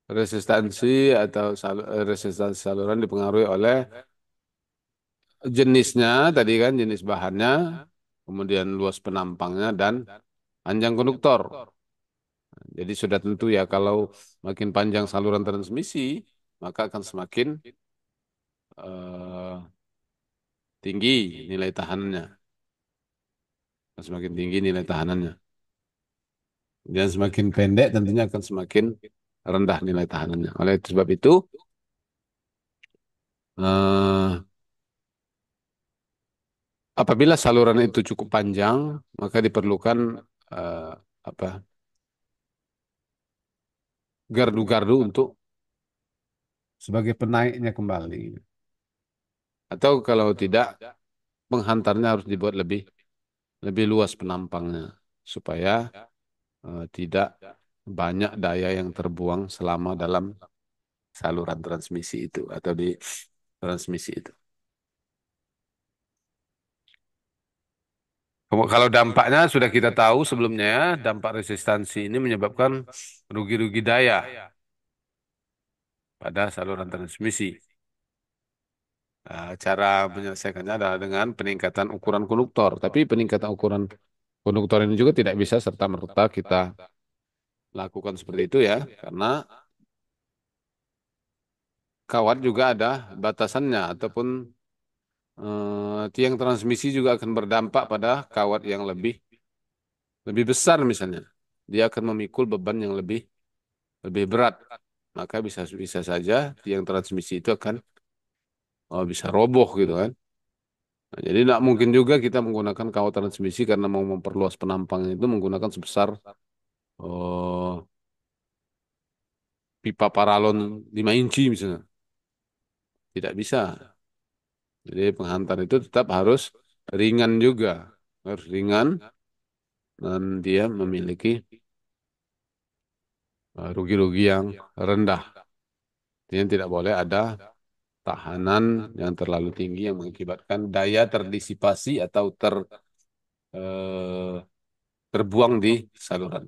Resistansi atau resistansi saluran dipengaruhi oleh jenisnya tadi kan, jenis bahannya, kemudian luas penampangnya dan panjang konduktor. Jadi sudah tentu ya kalau makin panjang saluran transmisi, maka akan semakin eh, tinggi nilai tahanannya, semakin tinggi nilai tahanannya. Dan semakin pendek tentunya akan semakin rendah nilai tahanannya. Oleh sebab itu, eh, apabila saluran itu cukup panjang, maka diperlukan eh, apa gardu-gardu untuk sebagai penaiknya kembali. Atau kalau tidak, penghantarnya harus dibuat lebih lebih luas penampangnya supaya tidak banyak daya yang terbuang selama dalam saluran transmisi itu atau di transmisi itu. Kalau dampaknya sudah kita tahu sebelumnya ya, dampak resistansi ini menyebabkan rugi-rugi daya pada saluran transmisi. Cara menyelesaikannya adalah dengan peningkatan ukuran konduktor. Tapi peningkatan ukuran konduktor ini juga tidak bisa serta-merta kita lakukan seperti itu ya, karena kawat juga ada batasannya ataupun tiang transmisi juga akan berdampak pada kawat yang lebih lebih besar misalnya. Dia akan memikul beban yang lebih lebih berat. Maka bisa bisa saja tiang transmisi itu akan bisa roboh gitu kan. Nah, jadi tidak mungkin juga kita menggunakan kawat transmisi karena mau memperluas penampang itu menggunakan sebesar oh, pipa paralon 5 inci misalnya. Tidak bisa. Jadi penghantar itu tetap harus ringan juga. Harus ringan dan dia memiliki rugi-rugi yang rendah. Artinya tidak boleh ada tahanan yang terlalu tinggi yang mengakibatkan daya terdisipasi atau eh, terbuang di saluran.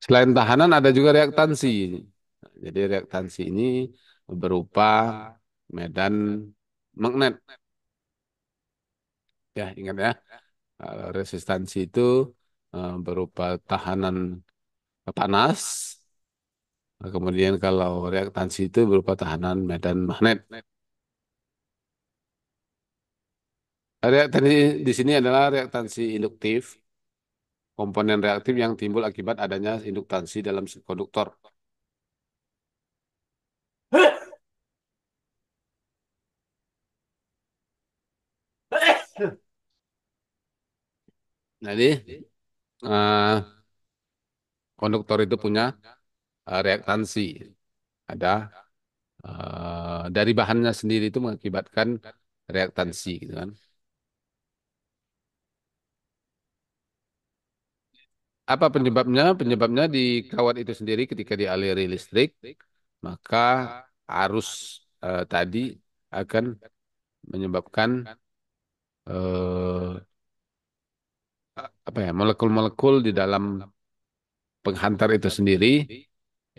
Selain tahanan ada juga reaktansi. Jadi reaktansi ini berupa medan magnet. Ya, ingat ya. Resistansi itu berupa tahanan panas. Kemudian kalau reaktansi itu berupa tahanan medan magnet. Reaktansi di sini adalah reaktansi induktif, komponen reaktif yang timbul akibat adanya induktansi dalam konduktor. Jadi eh, konduktor itu punya reaktansi. Ada dari bahannya sendiri itu mengakibatkan reaktansi gitu kan. Apa penyebabnya? Penyebabnya di kawat itu sendiri ketika dialiri listrik, maka arus tadi akan menyebabkan eh, apa ya molekul-molekul di dalam penghantar itu sendiri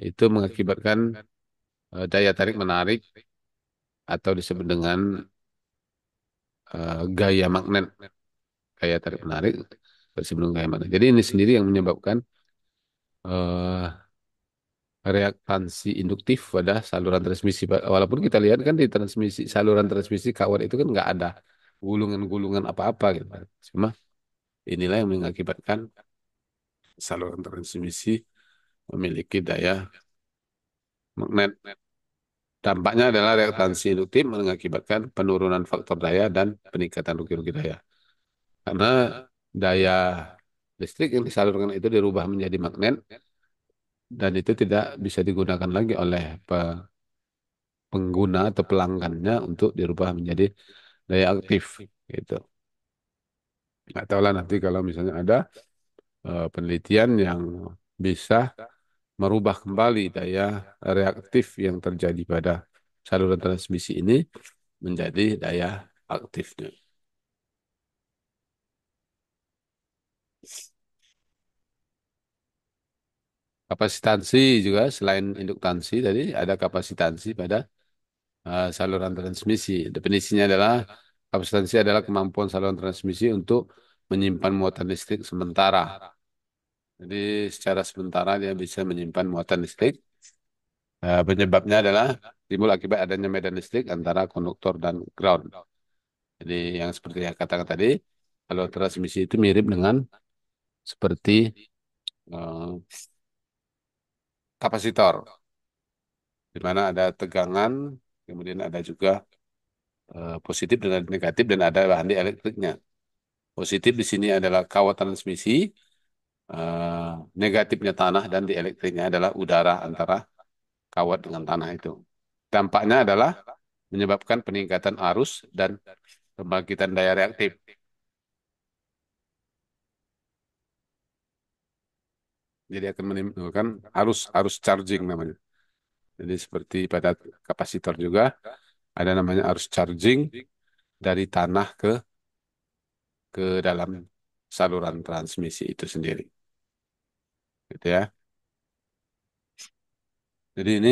itu mengakibatkan daya tarik menarik atau disebut dengan gaya magnet, gaya tarik menarik disebut dengan gaya magnet. Jadi ini sendiri yang menyebabkan eh, reaktansi induktif pada saluran transmisi. Walaupun kita lihat kan di transmisi saluran transmisi kawat itu kan nggak ada gulungan-gulungan apa-apa gitu. Cuma inilah yang mengakibatkan saluran transmisi memiliki daya magnet. Dampaknya adalah reaktansi induktif mengakibatkan penurunan faktor daya dan peningkatan rugi-rugi daya. Karena daya listrik yang disalurkan itu dirubah menjadi magnet dan itu tidak bisa digunakan lagi oleh pengguna atau pelanggannya untuk dirubah menjadi daya aktif gitu. Nggak tahu lah nanti kalau misalnya ada penelitian yang bisa merubah kembali daya reaktif yang terjadi pada saluran transmisi ini menjadi daya aktifnya. Kapasitansi juga selain induktansi tadi ada kapasitansi pada saluran transmisi. Definisinya adalah kapasitansi adalah kemampuan saluran transmisi untuk menyimpan muatan listrik sementara. Jadi secara sementara dia bisa menyimpan muatan listrik. Penyebabnya adalah timbul akibat adanya medan listrik antara konduktor dan ground. Jadi yang seperti yang katakan tadi, kalau transmisi itu mirip dengan seperti eh, kapasitor, di mana ada tegangan, kemudian ada juga positif dan ada negatif dan ada bahan elektriknya. Positif di sini adalah kawat transmisi, eh, negatifnya tanah dan di elektriknya adalah udara antara kawat dengan tanah itu. Dampaknya adalah menyebabkan peningkatan arus dan pembangkitan daya reaktif. Jadi akan menimbulkan arus arus charging namanya. Jadi seperti pada kapasitor juga ada namanya arus charging dari tanah ke dalam saluran transmisi itu sendiri. Gitu ya. Jadi ini